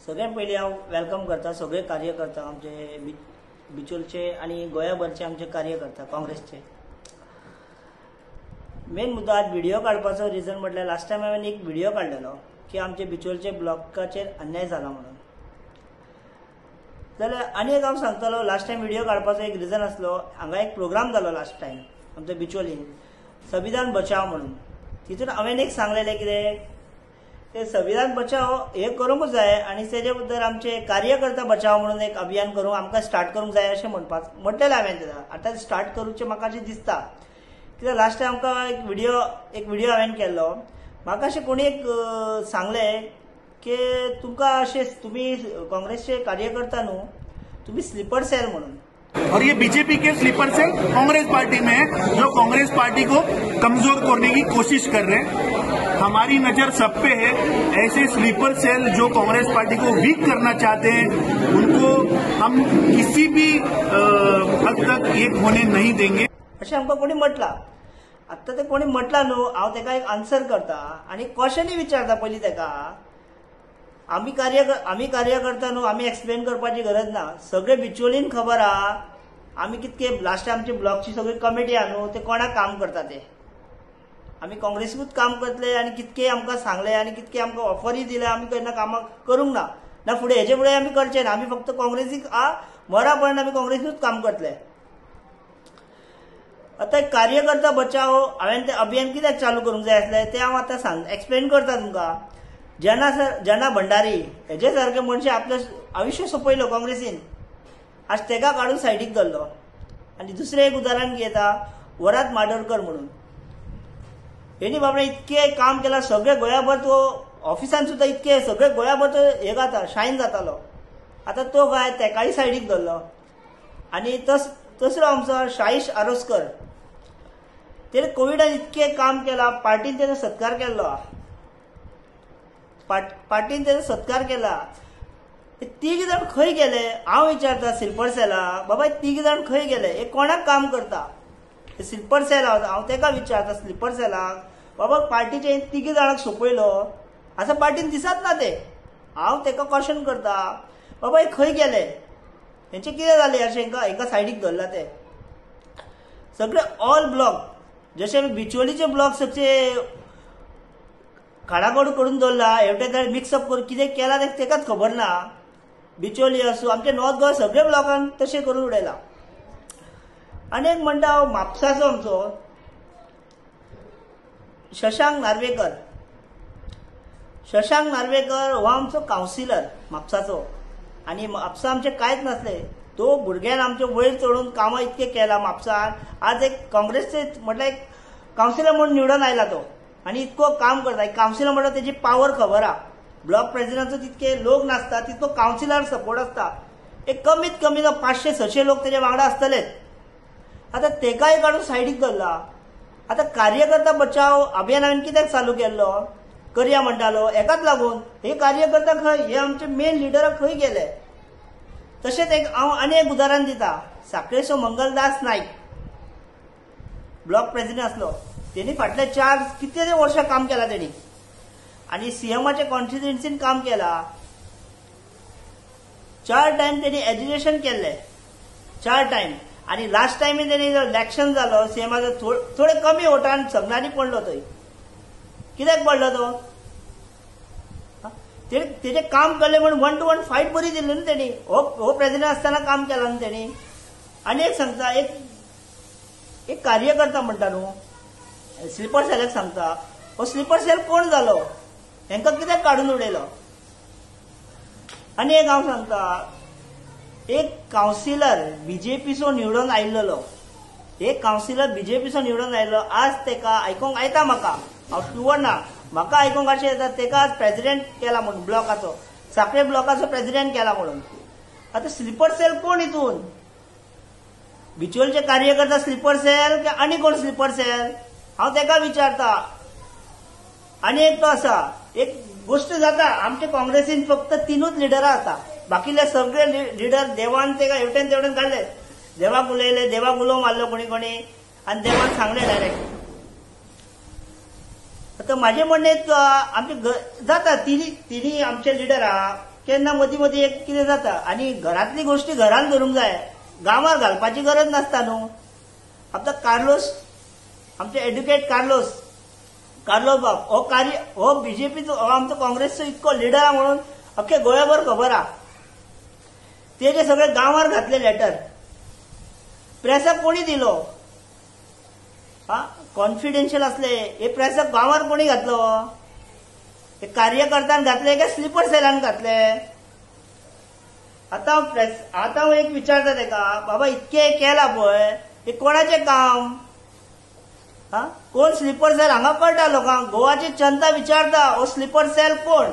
सगळ्यात पयलीं हांव वेलकम करता सगळे कार्यकर्ता आमचे बिचोलचे आणि गोंयभरचे आमचे कार्यकर्ता काँग्रेसचे. मेन मुद्दो आज व्हिडिओ काडपाचो रिजन म्हटल्यार लास्ट टायम हांवें एक व्हिडिओ काडलेलो की आमचे बिचोलचे ब्लॉकाचेर अन्याय जाला म्हणून. जाल्यार आनी एक हांव सांगतलो, लास्ट टायम व्हिडिओ काडपाचो एक रिजन आसलो, हांगा एक प्रोग्राम जालो लास्ट टायम आमच्या बिचोलीन संविधान बचाव म्हणून. तितून हांवें एक सांगलेलें कितें ते संविधान बचाव हे करूंकूच जाय आनी तेजे बद्दल आमचे कार्यकर्ता बचाव म्हणून एक अभियान करूंक आमकां स्टार्ट करूंक जाय अशें म्हटलेलें हांवें तेका. आतां स्टार्ट करूचें म्हाका अशें दिसता कित्याक लास्ट टायम आमकां एक व्हिडिओ हांवें केल्लो. म्हाका अशें कोणी एक सांगलें की तुमकां अशें तुमी काँग्रेसचे कार्यकर्ता न्हू, तुमी स्लीपर सेल म्हणून. और ये बीजेपी के स्लीपर सेल कांग्रेस पार्टी में है जो कांग्रेस पार्टी को कमजोर करने की कोशिश कर रहे हैं. हमारी नजर सब पे है. ऐसे स्लीपर सेल जो कांग्रेस पार्टी को वीक करना चाहते हैं उनको हम किसी भी हद तक एक होने नहीं देंगे. अशें आमकां कोणी म्हटलां. आतां ते कोणी म्हटलां न्हू, हांव तेका एक आन्सर करता आनी क्वेश्चनूय विचारता पयलीं तेका. आमी कार्यकर्ता न्हू, आमी एक्सप्लेन करपाची गरज ना. सगळे बिचोलीन खबर आहा आमी कितके लास्ट टायम आमची ब्लॉकची सगळी कमिटी आहा न्हू, ते कोणाक काम करता ते. आमी काँग्रेसीकूच काम करतले आनी कितके आमकां सांगले आनी कितके आमकां ऑफरी दिल्या आमी केन्ना कामां करूंक ना फुडें हेजे फुडें आमी करचे ना. आमी फक्त काँग्रेसीक मरापर्यंत आमी काँग्रेसीकूच काम करतले. आतां कार्यकर्ता बचाव हांवें तें अभियान कित्याक चालू करूंक जाय आसलें तें हांव आतां एक्सप्लेन करता तुमकां. जना भंडारी हेजे सारके मनशान आपलें आयुश्य सोंपयलो काँग्रेसीन, आज तेका काडून सायडीक धरलो. आनी दुसरें एक उदाहरण घेता, वरात माडोळकर म्हणून. हेणी बाबडे इतके काम केलां, सगळे गोंयाभर तो ऑफिसान सुद्दां इतके सगळे गोंयाभर तो हे जाता शायन जातालो. आतां तो काय तेकाय सायडीक धरलो. आनी तसलो आमचो शाहीश आरोसकर, तेणे कोविडान इतके काम केलां, पार्टीन तेजो सत्कार केल्लो. पार्टीन तेजो सत्कार केला. तीग जाण खंय गेले हांव विचारता. स्लीपर सेला बाबा तीग जाण खंय गेले, हे कोणाक काम करता? स्लीपर सेल हांव तेका विचारता. स्लीपर सेलाक बाबा पार्टीचे तिगी जाणांक सोंपयलो, आतां पार्टीन दिसत ना ते. हांव तेका क्वेश्चन करता, बाबा हे खंय गेले, हेंचे कितें जालें अशें हेंकां सायडीक धरला ते. सगळे ऑल ब्लॉक जशे बिचोलीचे ब्लॉक सगळे खाडाखोड करून दवरला, हेवटेन मिक्सअप करून कितें केलां तेकाच खबर ना. बिचोली आसूं आमचे नॉर्थ गोवा सगळे ब्लॉकान तशें करून उडयला. आनी एक म्हणटा हांव म्हापसाचो आमचो शशांक नार्वेकर हो आमचो कावन्सिलर म्हापसाचो. आनी म्हापसा आमचे कांयच नासले. तो भुरग्यान आमचे वयर चडून कामां इतके केलां म्हापसान. आज एक काँग्रेसचे म्हटल्यार एक कावन्सिलर म्हणून निवडून आयला तो आनी इतको काम करता. कावन्सिलर म्हणटा तेजी पावर खबर आहा. ब्लॉक प्रेसिडेंटाचो तितके लोक नासता तितको कावन्सिलर सपोर्ट आसता. एक कमीत कमी 500-600 लोक तेजे वांगडा आसतलेच. आतां तेकाय काडून सायडीक धरला. आतां कार्यकर्ता बचाव अभियान हांवें कित्याक चालू केल्लो करया म्हणटालो, हेकाच लागून. हे कार्यकर्ता खंय, हे आमचे मेन लिडर खंय गेले. तशेंच एक हांव आनी एक उदाहरण दिता. साखळेचो मंगलदास नायक ब्लॉक प्रेसिडेंट आसलो. तेणी फाटले 4 कितले वर्सां काम केलां तेणी. आनी सीएमाचे कॉन्स्टिट्युएन्सीन काम केलां. 4 टायम तेणी एज्युकेशन केल्लें, 4 टायम. आनी लास्ट टायम तेणी इलेक्शन जालो सीएमाचो, थोडे कमी वोटान सगळ्यांनी पडलो थंय. कित्याक पडलो तो? तेजे काम केलें म्हणून 1 to 1 फायट बरी दिल्ली न्हू तेणी. हो प्रेसिडेंट आसतना काम केलां न्हू तेणी. आनी एक सांगता, एक कार्यकर्ता म्हणटा न्हू, स्लीपर सेलाक सांगता, हो स्लीपर सेल कोण जालो, हेंकां कित्याक काडून उडयलो. आनी एक हांव सांगता, एक कावन्सिलर बीजेपीचो निवडून आयिल्लो, एक कावन्सिलर बीजेपीचो निवडून आयिल्लो, आज तेका आयकूंक येता म्हाका, हांव शुअर ना, म्हाका आयकूंक अशें येता तेका आज प्रेसिडेंट केला म्हणून ब्लॉकाचो, सांखळे ब्लॉकाचो प्रेसिडेंट केला म्हणून. आतां स्लीपर सेल कोण हितून? बिचोलचे कार्यकर्ता स्लीपर सेल की आनी कोण स्लीपर सेल? हांव तेका विचारता. आनी एक तो आसा, एक गोष्ट जाता, आमच्या काँग्रेसीन फक्त 3च लिडरां आसा. बाकीले सगळे लिडर देवान तेका हेवटेन तेवटेन काडले. देवाक उलयले, देवाक उलो मारलो कोणी आनी देवान सांगले डायरेक्ट. आतां म्हाजें म्हणणें आमचे जाता तिनी आमचे लिडर आहा, केन्ना मदीं मदीं एक कितें जाता आनी घरांतली गोश्टी घरान धरूंक जाय, गांवांत घालपाची गरज नासता न्हू. आतां कार्लोस, आमचे एड्युकेट कार्लोस बाब हो बीजेपीचो, हो आमचो काँग्रेसचो इतको लिडर म्हणून अख्खे गोंयभर खबर आहा. तेजे सगळे गांवांत घातले लेटर, प्रेसाक कोणी दिलो? कॉन्फिडेन्शियल असले हे प्रेसाक गांवांत कोणी घातलो? हे कार्यकर्त्यान घातले काय स्लीपर सेलान घातले? आता हांव एक विचारता तेका, बाबा इतके केला पळय, हे कोणाचें काम? कोण स्लीपर सेल हांगा कळटा लोकांक, गोवाची जनता विचारता हो स्लीपर सेल कोण?